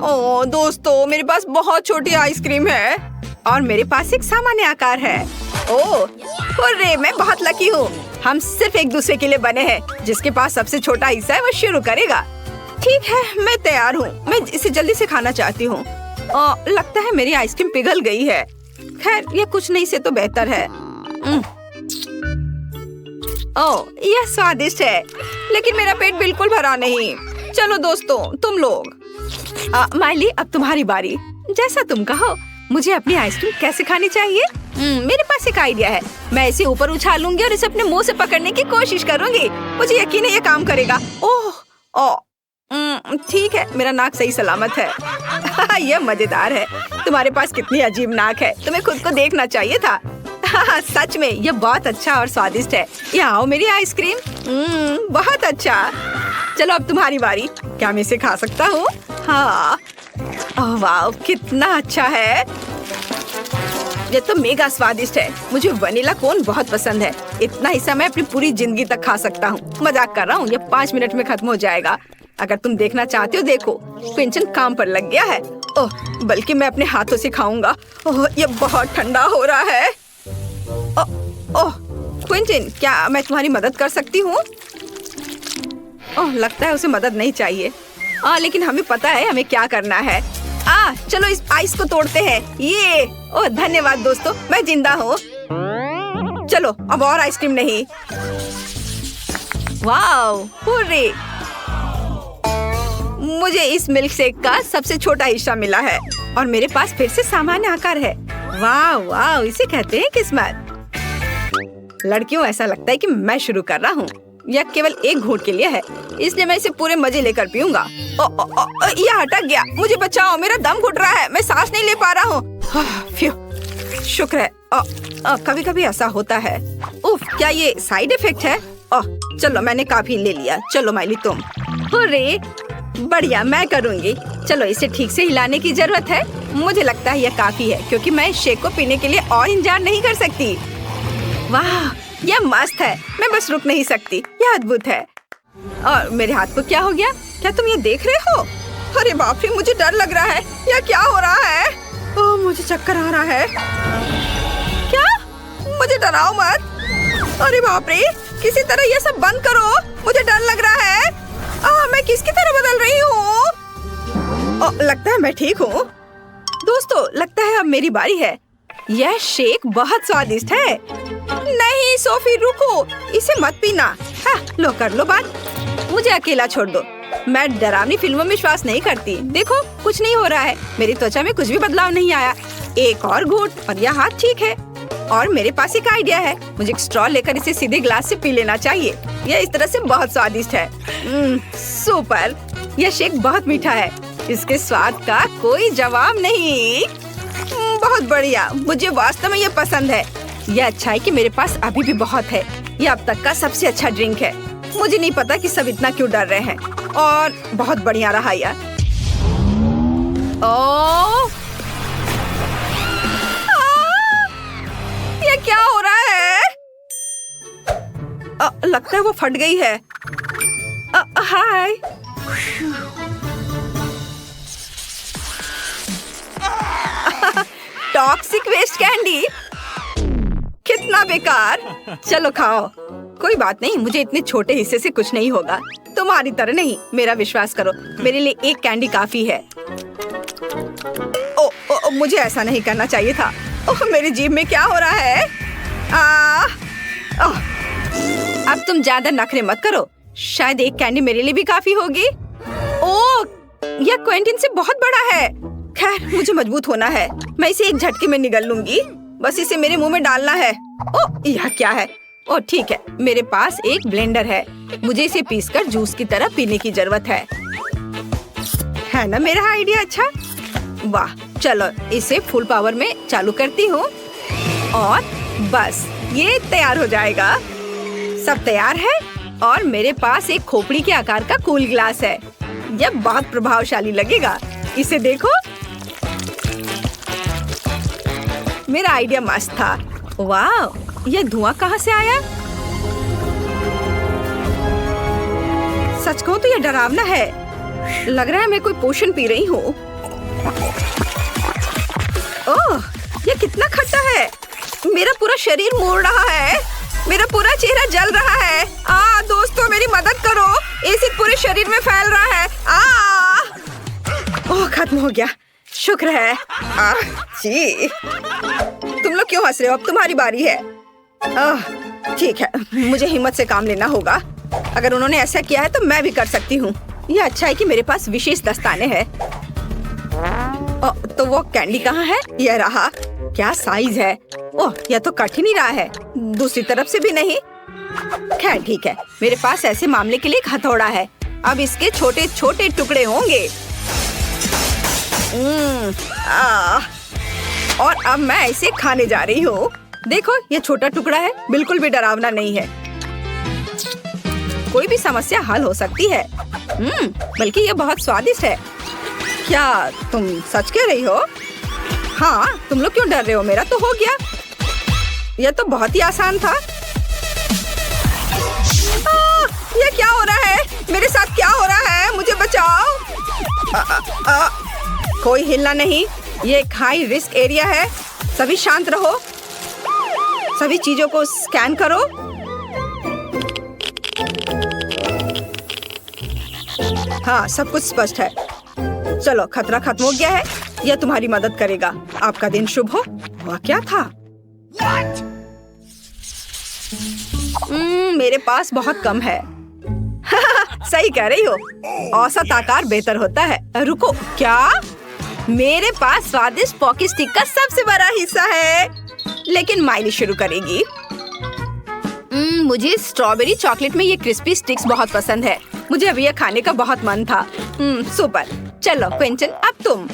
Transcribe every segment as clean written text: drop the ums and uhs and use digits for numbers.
ओ दोस्तों, मेरे पास बहुत छोटी आइसक्रीम है और मेरे पास एक सामान्य आकार है। ओह, हुर्रे, मैं बहुत लकी हूँ। हम सिर्फ एक दूसरे के लिए बने हैं। जिसके पास सबसे छोटा हिस्सा है वो शुरू करेगा। ठीक है, मैं तैयार हूँ। मैं इसे जल्दी से खाना चाहती हूँ। लगता है मेरी आइसक्रीम पिघल गई है। खैर, ये कुछ नहीं से तो बेहतर है। ओह, यह स्वादिष्ट है, लेकिन मेरा पेट बिल्कुल भरा नहीं। चलो दोस्तों, तुम लोग। माइली, अब तुम्हारी बारी। जैसा तुम कहो। मुझे अपनी आइसक्रीम कैसे खानी चाहिए? मेरे पास एक आइडिया है। मैं इसे ऊपर उछालूंगी और इसे अपने मुंह से पकड़ने की कोशिश करूंगी। मुझे यकीन है ये काम करेगा। ओह, ठीक है, मेरा नाक सही सलामत है। यह मजेदार है। तुम्हारे पास कितनी अजीब नाक है। तुम्हें खुद को देखना चाहिए था। सच में यह बहुत अच्छा और स्वादिष्ट है। यहाँ आओ मेरी आइसक्रीम। बहुत अच्छा। चलो अब तुम्हारी बारी। क्या मैं इसे खा सकता हूँ? हाँ। ओह वाह, कितना अच्छा है। ये तो मेगा स्वादिष्ट है। मुझे वनीला कोन बहुत पसंद है। इतना हिस्सा मैं अपनी पूरी जिंदगी तक खा सकता हूँ। मजाक कर रहा हूँ। ये 5 मिनट में खत्म हो जाएगा। अगर तुम देखना चाहते हो, देखो, क्विंटन काम पर लग गया है। ओह, बल्कि मैं अपने हाथों से खाऊंगा। ओह, ये बहुत ठंडा हो रहा है। ओह, क्विंटन, क्या मैं तुम्हारी मदद कर सकती हूँ? ओह, लगता है उसे मदद नहीं चाहिए। लेकिन हमें पता है हमें क्या करना है। चलो इस आइस को तोड़ते हैं। ये, ओह धन्यवाद दोस्तों, मैं जिंदा हूँ। चलो अब और आइसक्रीम नहीं। Wow, hurray! मुझे इस मिल्क शेक का सबसे छोटा हिस्सा मिला है और मेरे पास फिर से सामान्य आकार है। वाह वाह, इसे कहते हैं किस्मत। लड़कियों, ऐसा लगता है कि मैं शुरू कर रहा हूँ। यह केवल एक घूंट के लिए है, इसलिए मैं इसे पूरे मजे लेकर पीऊंगा। यह अटक गया। मुझे बचाओ, मेरा दम घुट रहा है। मैं सांस नहीं ले पा रहा हूँ। शुक्र है। कभी कभी ऐसा होता है। उफ, क्या ये साइड इफेक्ट है? चलो, मैंने काफी ले लिया। चलो माइली, तुम। हुर्रे, बढ़िया, मैं करूँगी। चलो, इसे ठीक से हिलाने की जरूरत है। मुझे लगता है यह काफी है, क्योंकि मैं इस शेक को पीने के लिए और इंतजार नहीं कर सकती। वाह, यह मस्त है। मैं बस रुक नहीं सकती। यह अद्भुत है। और मेरे हाथ को क्या हो गया? क्या तुम ये देख रहे हो? अरे बाप रे, मुझे डर लग रहा है। यह क्या हो रहा है? ओह, मुझे चक्कर आ रहा है। क्या? मुझे डराओ मत। अरे बाप रे, किसी तरह यह सब बंद करो। मुझे डर लग रहा है। मैं किसकी तरह बदल रही हूँ? लगता है मैं ठीक हूँ। दोस्तों, लगता है अब मेरी बारी है। यह शेक बहुत स्वादिष्ट है। नहीं सोफी, रुको, इसे मत पीना। लो, कर लो बात। मुझे अकेला छोड़ दो। मैं डरावनी फिल्मों में विश्वास नहीं करती। देखो, कुछ नहीं हो रहा है। मेरी त्वचा में कुछ भी बदलाव नहीं आया। एक और घूंट और यह हाथ ठीक है। और मेरे पास एक आइडिया है। मुझे एक स्ट्रॉ लेकर इसे सीधे ग्लास से पी लेना चाहिए। यह इस तरह से बहुत स्वादिष्ट है। सुपर। यह शेक बहुत मीठा है। इसके स्वाद का कोई जवाब नहीं। बहुत बढ़िया, मुझे वास्तव में यह पसंद है। यह अच्छा है कि मेरे पास अभी भी बहुत है। यह अब तक का सबसे अच्छा ड्रिंक है। मुझे नहीं पता कि सब इतना क्यों डर रहे हैं। और बहुत बढ़िया रहा यह। यह क्या हो रहा है? लगता है वो फट गई है। हाय। टॉक्सिक वेस्ट कैंडी, कितना बेकार। चलो खाओ। कोई बात नहीं, मुझे इतने छोटे हिस्से से कुछ नहीं होगा। तुम्हारी तरह नहीं, मेरा विश्वास करो। मेरे लिए एक कैंडी काफी है। मुझे ऐसा नहीं करना चाहिए था। मेरी जीभ में क्या हो रहा है? अब तुम ज्यादा नखरे मत करो। शायद एक कैंडी मेरे लिए भी काफी होगी। यह क्विंटन से बहुत बड़ा है। खैर, मुझे मजबूत होना है। मैं इसे एक झटके में निगल लूंगी। बस इसे मेरे मुंह में डालना है। यह क्या है? ठीक है, मेरे पास एक ब्लेंडर है। मुझे इसे पीसकर जूस की तरह पीने की जरूरत है ना मेरा आइडिया अच्छा? वाह, चलो इसे फुल पावर में चालू करती हूँ और बस ये तैयार हो जाएगा। सब तैयार है और मेरे पास एक खोपड़ी के आकार का कूल ग्लास है। यह बहुत प्रभावशाली लगेगा। इसे देखो। मेरा आइडिया मस्त था। वाह, यह धुआं कहाँ से आया? सच कहूं तो यह डरावना है। लग रहा है मैं कोई पोशन पी रही हूँ। ओह, ये कितना खट्टा है। मेरा पूरा शरीर मोड़ रहा है। मेरा पूरा चेहरा जल रहा है। दोस्तों मेरी मदद करो, एसिड पूरे शरीर में फैल रहा है। ओह, खत्म हो गया, शुक्र है। जी, तुम लोग क्यों हंस रहे हो? अब तुम्हारी बारी है। ठीक है, मुझे हिम्मत से काम लेना होगा। अगर उन्होंने ऐसा किया है तो मैं भी कर सकती हूँ। ये अच्छा है कि मेरे पास विशेष दस्ताने हैं। तो वो कैंडी कहाँ है? यह रहा। क्या साइज है? ओह, यह तो कट ही नहीं रहा है। दूसरी तरफ से भी नहीं। खैर ठीक है, मेरे पास ऐसे मामले के लिए एक हथौड़ा है। अब इसके छोटे छोटे टुकड़े होंगे। और अब मैं इसे खाने जा रही हूँ। देखो, ये छोटा टुकड़ा है, बिल्कुल भी डरावना नहीं है। कोई भी समस्या हल हो सकती है। बल्कि ये बहुत स्वादिष्ट है। क्या तुम सच कह रही हो? हाँ, तुम लोग क्यों डर रहे हो? मेरा तो हो गया। यह तो बहुत ही आसान था। ये क्या हो रहा है? मेरे साथ क्या हो रहा है? मुझे बचाओ। कोई हिलना नहीं। ये एक हाई रिस्क एरिया है। सभी शांत रहो। सभी चीजों को स्कैन करो। हाँ, सब कुछ स्पष्ट है। चलो, खतरा खत्म हो गया है। यह तुम्हारी मदद करेगा। आपका दिन शुभ हो। वह क्या था? मेरे पास बहुत कम है। सही कह रही हो। औसत आकार बेहतर होता है। रुको, क्या? मेरे पास स्वादिष्ट पॉकी स्टिक का सबसे बड़ा हिस्सा है। लेकिन माइली शुरू करेगी। मुझे स्ट्रॉबेरी चॉकलेट में ये क्रिस्पी स्टिक्स बहुत पसंद है। मुझे अभी यह खाने का बहुत मन था। सुपर। चलो क्विंटन, अब तुम।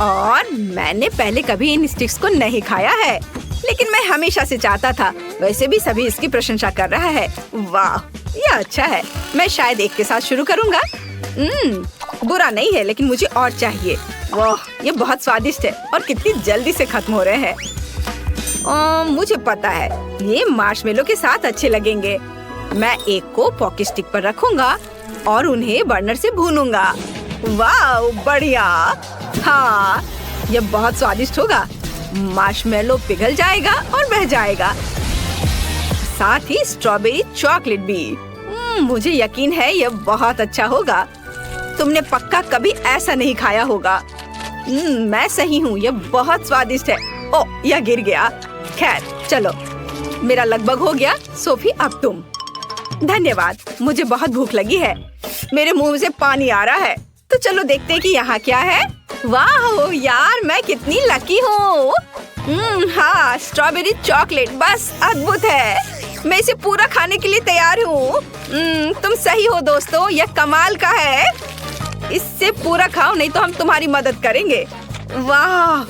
और मैंने पहले कभी इन स्टिक्स को नहीं खाया है, लेकिन मैं हमेशा से चाहता था। वैसे भी सभी इसकी प्रशंसा कर रहा है। वाह, ये अच्छा है। मैं शायद एक के साथ शुरू करूँगा। बुरा नहीं है, लेकिन मुझे और चाहिए। वाह, ये बहुत स्वादिष्ट है और कितनी जल्दी से खत्म हो रहे हैं। मुझे पता है, ये मार्शमेलो के साथ अच्छे लगेंगे। मैं एक को पॉकी स्टिक पर रखूंगा और उन्हें बर्नर से भूनूंगा। वाह, बढ़िया। हाँ, ये बहुत स्वादिष्ट होगा। मार्शमेलो पिघल जाएगा और बह जाएगा, साथ ही स्ट्रॉबेरी चॉकलेट भी। मुझे यकीन है यह बहुत अच्छा होगा। तुमने पक्का कभी ऐसा नहीं खाया होगा। मैं सही हूँ, यह बहुत स्वादिष्ट है। ओह, यह गिर गया। खैर चलो, मेरा लगभग हो गया। सोफी, अब तुम। धन्यवाद, मुझे बहुत भूख लगी है। मेरे मुंह से पानी आ रहा है। तो चलो देखते हैं कि यहाँ क्या है। वाह यार, मैं कितनी लकी हूँ। हाँ, स्ट्रॉबेरी चॉकलेट बस अद्भुत है। मैं इसे पूरा खाने के लिए तैयार हूँ। तुम सही हो दोस्तों, यह कमाल का है। इससे पूरा खाओ, नहीं तो हम तुम्हारी मदद करेंगे। वाह,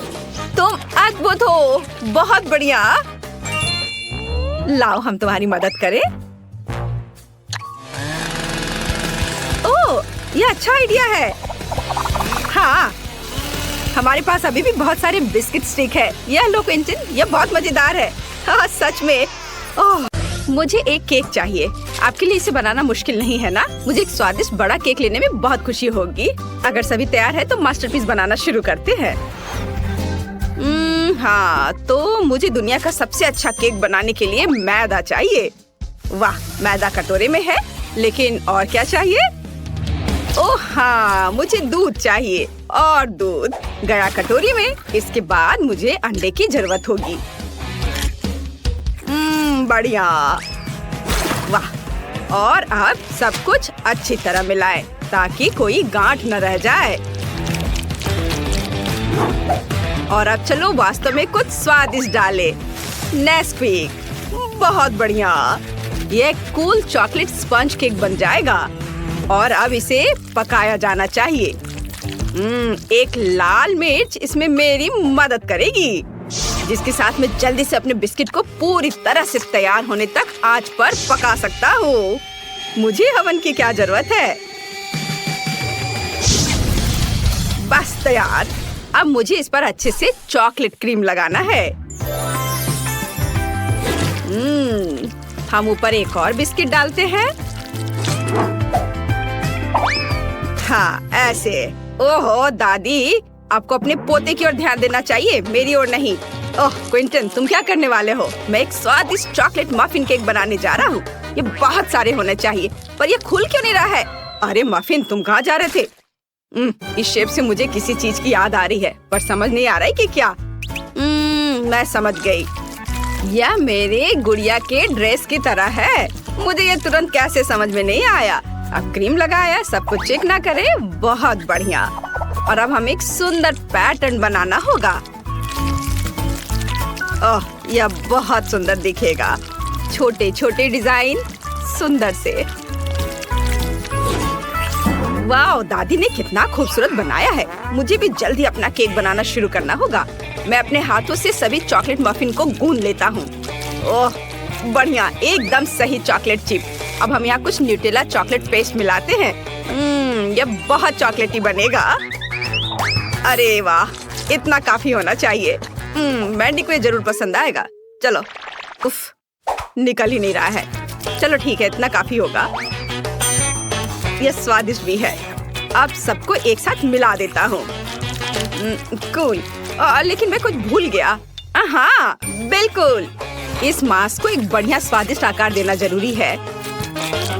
तुम अद्भुत हो। बहुत बढ़िया। लाओ, हम तुम्हारी मदद करें। ओह, ये अच्छा आइडिया है। हाँ, हमारे पास अभी भी बहुत सारे बिस्किट स्टिक है। यह लो क्विंटन, यह बहुत मजेदार है। हाँ, सच में। ओह, मुझे एक केक चाहिए। आपके लिए इसे बनाना मुश्किल नहीं है ना? मुझे एक स्वादिष्ट बड़ा केक लेने में बहुत खुशी होगी। अगर सभी तैयार है तो मास्टरपीस बनाना शुरू करते हैं। हाँ, तो मुझे दुनिया का सबसे अच्छा केक बनाने के लिए मैदा चाहिए। वाह, मैदा कटोरे में है, लेकिन और क्या चाहिए? ओह हाँ, मुझे दूध चाहिए और दूध गया कटोरी में। इसके बाद मुझे अंडे की जरूरत होगी। बढ़िया। वाह, और अब सब कुछ अच्छी तरह मिलाएं ताकि कोई गांठ न रह जाए। और अब चलो वास्तव में कुछ स्वादिष्ट डाले। नेस्क्विक, बहुत बढ़िया। ये कूल चॉकलेट स्पंज केक बन जाएगा। और अब इसे पकाया जाना चाहिए। एक लाल मिर्च इसमें मेरी मदद करेगी, जिसके साथ मैं जल्दी से अपने बिस्किट को पूरी तरह से तैयार होने तक आंच पर पका सकता हूँ। मुझे हवन की क्या जरूरत है? बस तैयार। अब मुझे इस पर अच्छे से चॉकलेट क्रीम लगाना है। हम ऊपर एक और बिस्किट डालते हैं। हाँ ऐसे। ओहो दादी, आपको अपने पोते की ओर ध्यान देना चाहिए, मेरी ओर नहीं। ओह क्विंटन, तुम क्या करने वाले हो? मैं एक स्वादिष्ट चॉकलेट मफिन केक बनाने जा रहा हूँ। ये बहुत सारे होने चाहिए, पर ये खुल क्यों नहीं रहा है? अरे मफिन, तुम कहाँ जा रहे थे? इस शेप से मुझे किसी चीज की याद आ रही है, पर समझ नहीं आ रहा है कि क्या। मैं समझ गई। यह मेरे गुड़िया के ड्रेस की तरह है। मुझे ये तुरंत कैसे समझ में नहीं आया। अब क्रीम लगाया, सब कुछ चेक ना करे, बहुत बढ़िया। और अब हमें एक सुंदर पैटर्न बनाना होगा। ओह, यह बहुत सुंदर दिखेगा। छोटे छोटे डिजाइन, सुंदर से। वाह, दादी ने कितना खूबसूरत बनाया है। मुझे भी जल्दी अपना केक बनाना शुरू करना होगा। मैं अपने हाथों से सभी चॉकलेट मफिन को गूंद लेता हूँ। ओह बढ़िया, एकदम सही चॉकलेट चिप। अब हम यहाँ कुछ न्यूटेला चॉकलेट पेस्ट मिलाते हैं। ये बहुत चॉकलेटी बनेगा। अरे वाह, इतना काफी होना चाहिए। मैंडी को ये जरूर पसंद आएगा। चलो, उफ, निकल ही नहीं रहा है। चलो ठीक है, इतना काफी होगा। यह स्वादिष्ट भी है। अब सबको एक साथ मिला देता हूँ। कूल। लेकिन मैं कुछ भूल गया। हाँ बिल्कुल, इस मास्क को एक बढ़िया स्वादिष्ट आकार देना जरूरी है।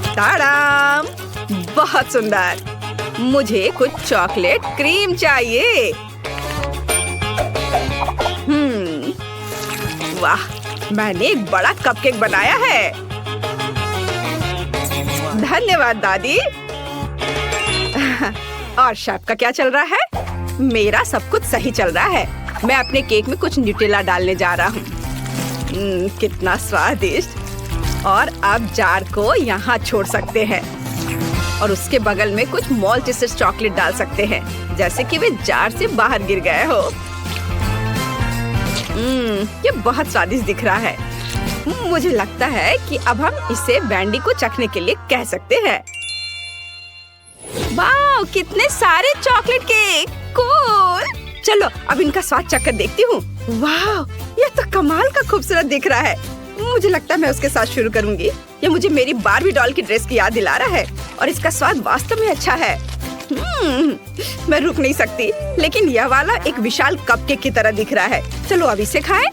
ताड़ाम, बहुत सुंदर। मुझे कुछ चॉकलेट क्रीम चाहिए। वाह, मैंने एक बड़ा कपकेक बनाया है। धन्यवाद दादी। और शेफ का क्या चल रहा है? मेरा सब कुछ सही चल रहा है। मैं अपने केक में कुछ न्यूटेला डालने जा रहा हूँ। कितना स्वादिष्ट। और अब जार को यहाँ छोड़ सकते हैं और उसके बगल में कुछ मॉल्टेसेस चॉकलेट डाल सकते हैं, जैसे कि वे जार से बाहर गिर गए हो। ये बहुत स्वादिष्ट दिख रहा है। मुझे लगता है कि अब हम इसे बैंडी को चखने के लिए कह सकते हैं। वाह, कितने सारे चॉकलेट केक, कूल। चलो अब इनका स्वाद चखकर देखती हूँ। वाह, ये तो कमाल का खूबसूरत दिख रहा है। मुझे लगता है मैं उसके साथ शुरू करूंगी। ये मुझे मेरी बारबी डॉल की ड्रेस की याद दिला रहा है और इसका स्वाद वास्तव में अच्छा है। मैं रुक नहीं सकती, लेकिन यह वाला एक विशाल कपकेक की तरह दिख रहा है। चलो अब इसे खाएं।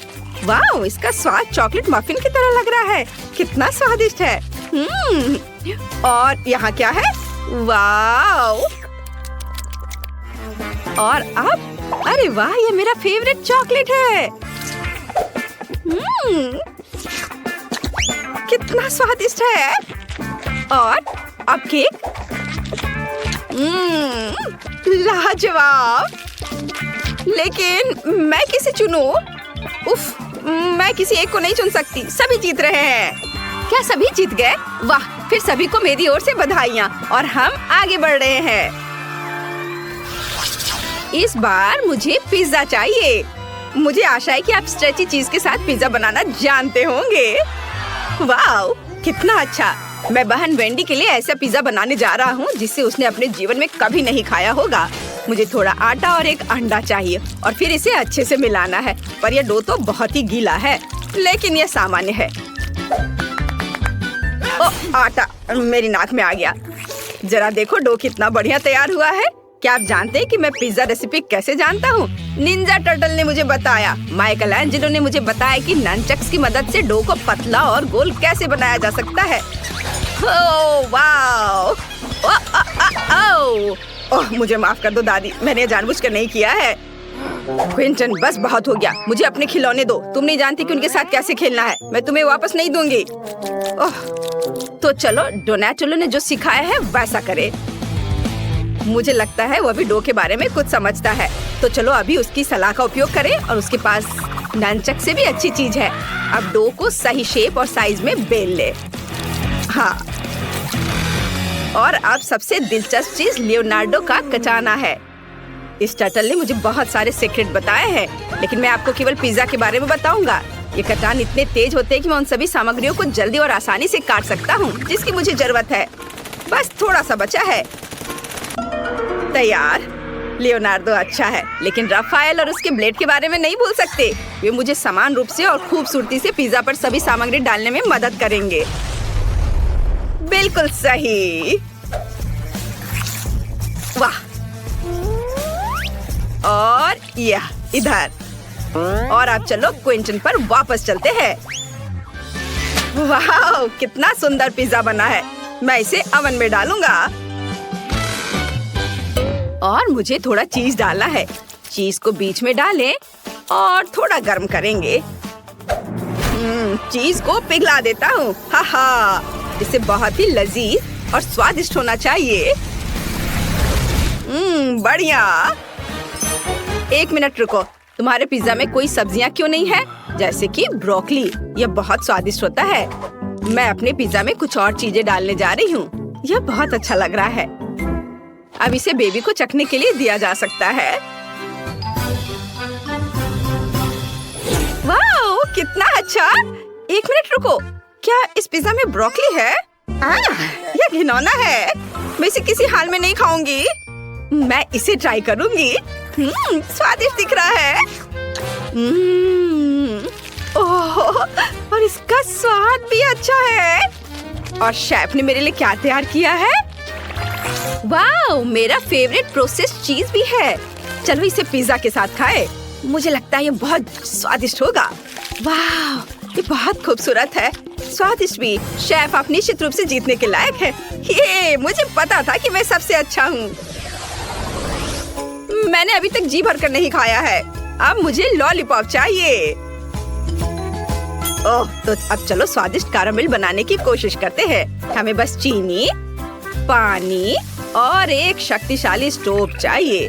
वाह, इसका स्वाद चॉकलेट मफिन की तरह लग रहा है। कितना स्वादिष्ट है। और यहाँ क्या है? वाह, और अब, अरे वाह, ये मेरा फेवरेट चॉकलेट है। कितना स्वादिष्ट है। और अब केक, लाजवाब। लेकिन मैं किसे चुनूं? उफ, मैं किसी एक को नहीं चुन सकती। सभी जीत रहे हैं। क्या सभी जीत गए? वाह, फिर सभी को मेरी ओर से बधाइयाँ और हम आगे बढ़ रहे हैं। इस बार मुझे पिज्जा चाहिए। मुझे आशा है कि आप स्ट्रेची चीज के साथ पिज्जा बनाना जानते होंगे। वाह, कितना अच्छा। मैं बहन वेंडी के लिए ऐसा पिज्जा बनाने जा रहा हूँ जिसे उसने अपने जीवन में कभी नहीं खाया होगा। मुझे थोड़ा आटा और एक अंडा चाहिए और फिर इसे अच्छे से मिलाना है। पर यह डो तो बहुत ही गीला है, लेकिन यह सामान्य है। ओह, आटा मेरी नाक में आ गया। जरा देखो डो कितना बढ़िया तैयार हुआ है। क्या आप जानते हैं कि मैं पिज्जा रेसिपी कैसे जानता हूँ? निंजा टर्टल ने मुझे बताया। माइकल एंजेलो ने मुझे बताया कि ननचक्स की मदद से डो को पतला और गोल कैसे बनाया जा सकता है। Oh wow! ओह, मुझे माफ कर दो दादी, मैंने जानबूझकर नहीं किया है। क्विंटन, बस बहुत हो गया। मुझे अपने खिलौने दो। तुम नहीं जानती कि उनके साथ कैसे खेलना है। मैं तुम्हें वापस नहीं दूंगी। ओह, तो चलो डोनाटेलो ने जो सिखाया है वैसा करे। मुझे लगता है वह भी डो के बारे में कुछ समझता है। तो चलो अभी उसकी सलाह का उपयोग करें और उसके पास ननचक से भी अच्छी चीज है। अब डो को सही शेप और साइज में बेल ले। हाँ, और अब सबसे दिलचस्प चीज लियोनार्डो का कचाना है। इस टर्टल ने मुझे बहुत सारे सीक्रेट बताए हैं, लेकिन मैं आपको केवल पिज्जा के बारे में बताऊंगा। ये कटान इतने तेज होते हैं कि मैं उन सभी सामग्रियों को जल्दी और आसानी से काट सकता हूँ जिसकी मुझे जरूरत है। बस थोड़ा सा बचा है। तैयार। लियोनार्डो अच्छा है, लेकिन राफेल और उसके ब्लेड के बारे में नहीं भूल सकते। वे मुझे समान रूप से और खूबसूरती से पिज्जा पर सभी सामग्री डालने में मदद करेंगे। बिल्कुल सही। और यह इधर। और अब चलो क्विंटन पर वापस चलते हैं। वाह, कितना सुंदर पिज्जा बना है। मैं इसे ओवन में डालूंगा। और मुझे थोड़ा चीज डालना है। चीज को बीच में डालें और थोड़ा गर्म करेंगे। चीज को पिघला देता हूँ। हा, इसे बहुत ही लजीज और स्वादिष्ट होना चाहिए। बढ़िया। 1 मिनट रुको, तुम्हारे पिज्जा में कोई सब्जियां क्यों नहीं है? जैसे कि ब्रोकली, यह बहुत स्वादिष्ट होता है। मैं अपने पिज्जा में कुछ और चीजें डालने जा रही हूँ। यह बहुत अच्छा लग रहा है। अब इसे बेबी को चखने के लिए दिया जा सकता है। वाह, कितना अच्छा। 1 मिनट रुको, क्या इस पिज्जा में ब्रोकली है? यह घिनौना है। मैं इसे किसी हाल में नहीं खाऊंगी। मैं इसे ट्राई करूंगी। स्वादिष्ट दिख रहा है। ओह, और इसका स्वाद भी अच्छा है। और शेफ ने मेरे लिए क्या तैयार किया है? वाह, मेरा फेवरेट प्रोसेस्ड चीज भी है। चलो इसे पिज्जा के साथ खाएं। मुझे लगता है ये बहुत स्वादिष्ट होगा। वाह, ये बहुत खूबसूरत है, स्वादिष्ट भी। शेफ, आप निश्चित रूप से जीतने के लायक है। ये मुझे पता था कि मैं सबसे अच्छा हूँ। मैंने अभी तक जी भरकर नहीं खाया है। अब मुझे लॉलीपॉप चाहिए। ओह, तो अब चलो स्वादिष्ट कैरामेल बनाने की कोशिश करते हैं। हमें बस चीनी, पानी और एक शक्तिशाली स्टोव चाहिए।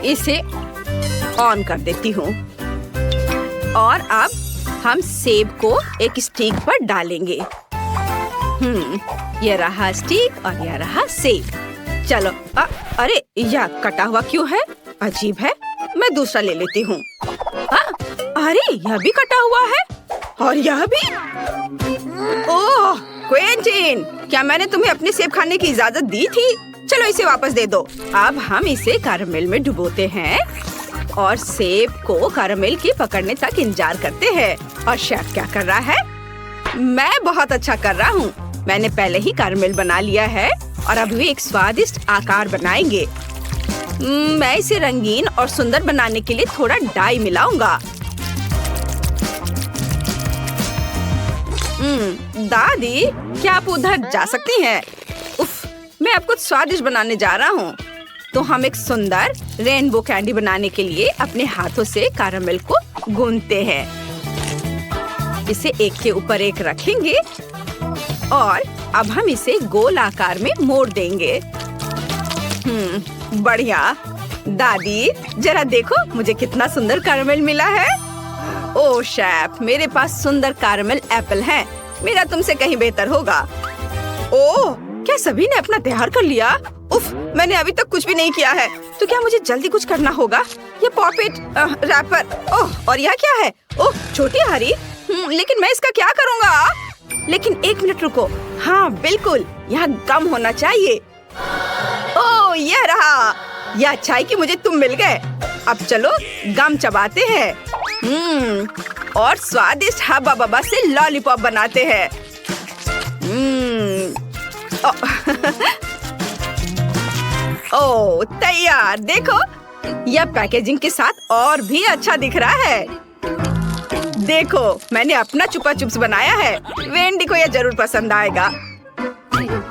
इसे ऑन कर देती हूँ। और अब हम सेब को एक स्टिक पर डालेंगे। ये रहा स्टिक और यह रहा सेब। चलो, अरे यह कटा हुआ क्यों है? अजीब है। मैं दूसरा ले लेती हूँ। अरे यह भी कटा हुआ है और यह भी। ओह क्विंटीन, क्या मैंने तुम्हें अपने सेब खाने की इजाजत दी थी? चलो इसे वापस दे दो। अब हम इसे कैरामेल में डुबोते हैं और सेब को कैरामेल के पकड़ने तक इंतजार करते हैं। और शेफ क्या कर रहा है? मैं बहुत अच्छा कर रहा हूँ। मैंने पहले ही कैरामेल बना लिया है और अब भी एक स्वादिष्ट आकार बनाएंगे। मैं इसे रंगीन और सुंदर बनाने के लिए थोड़ा डाई मिलाऊंगा। दादी, क्या आप उधर जा सकती हैं? उफ, मैं अब कुछ स्वादिष्ट बनाने जा रहा हूँ। तो हम एक सुंदर रेनबो कैंडी बनाने के लिए अपने हाथों से कैरामेल को गूंथते हैं। इसे एक के ऊपर एक रखेंगे और अब हम इसे गोल आकार में मोड़ देंगे। बढ़िया। दादी, जरा देखो मुझे कितना सुंदर कैरामेल मिला है। ओह शेफ, मेरे पास सुंदर कैरामेल एप्पल है। मेरा तुमसे कहीं बेहतर होगा। ओह, क्या सभी ने अपना तैयार कर लिया? उफ, मैंने अभी तक कुछ भी नहीं किया है। तो क्या मुझे जल्दी कुछ करना होगा? ये पॉपेट रैपर। ओह, और यह क्या है? ओह, छोटी हरी। लेकिन मैं इसका क्या करूँगा? लेकिन 1 मिनट रुको। हाँ बिल्कुल, यहाँ गम होना चाहिए। ओह, यह रहा। यह अच्छा है कि मुझे तुम मिल गए। अब चलो गम चबाते हैं। और स्वादिष्ट हब्बा बब्बा से लॉलीपॉप बनाते हैं। ओह तैयार। देखो, यह पैकेजिंग के साथ और भी अच्छा दिख रहा है। देखो, मैंने अपना चुपा चुप्स बनाया है। वेंडी को यह जरूर पसंद आएगा।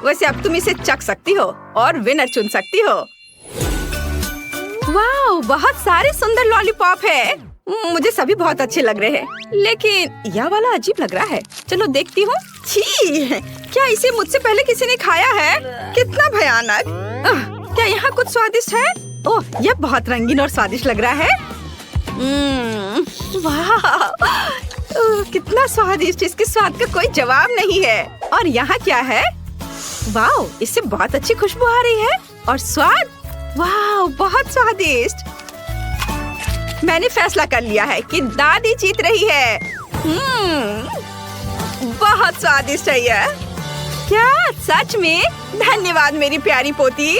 वैसे अब तुम इसे चख सकती हो और विनर चुन सकती हो। वाह, बहुत सारे सुंदर लॉलीपॉप है। मुझे सभी बहुत अच्छे लग रहे हैं, लेकिन यह वाला अजीब लग रहा है। चलो देखती हूँ। छी, क्या इसे मुझसे पहले किसी ने खाया है? कितना भयानक। क्या यहाँ कुछ स्वादिष्ट है? ओह, यह बहुत रंगीन और स्वादिष्ट लग रहा है। वाह, कितना स्वादिष्ट। इसके स्वाद का कोई जवाब नहीं है। और यहाँ क्या है? वाह, इससे बहुत अच्छी खुशबू आ रही है। और स्वाद, वाह, बहुत स्वादिष्ट। मैंने फैसला कर लिया है कि दादी जीत रही है। बहुत स्वादिष्ट है यह। क्या सच में? धन्यवाद मेरी प्यारी पोती।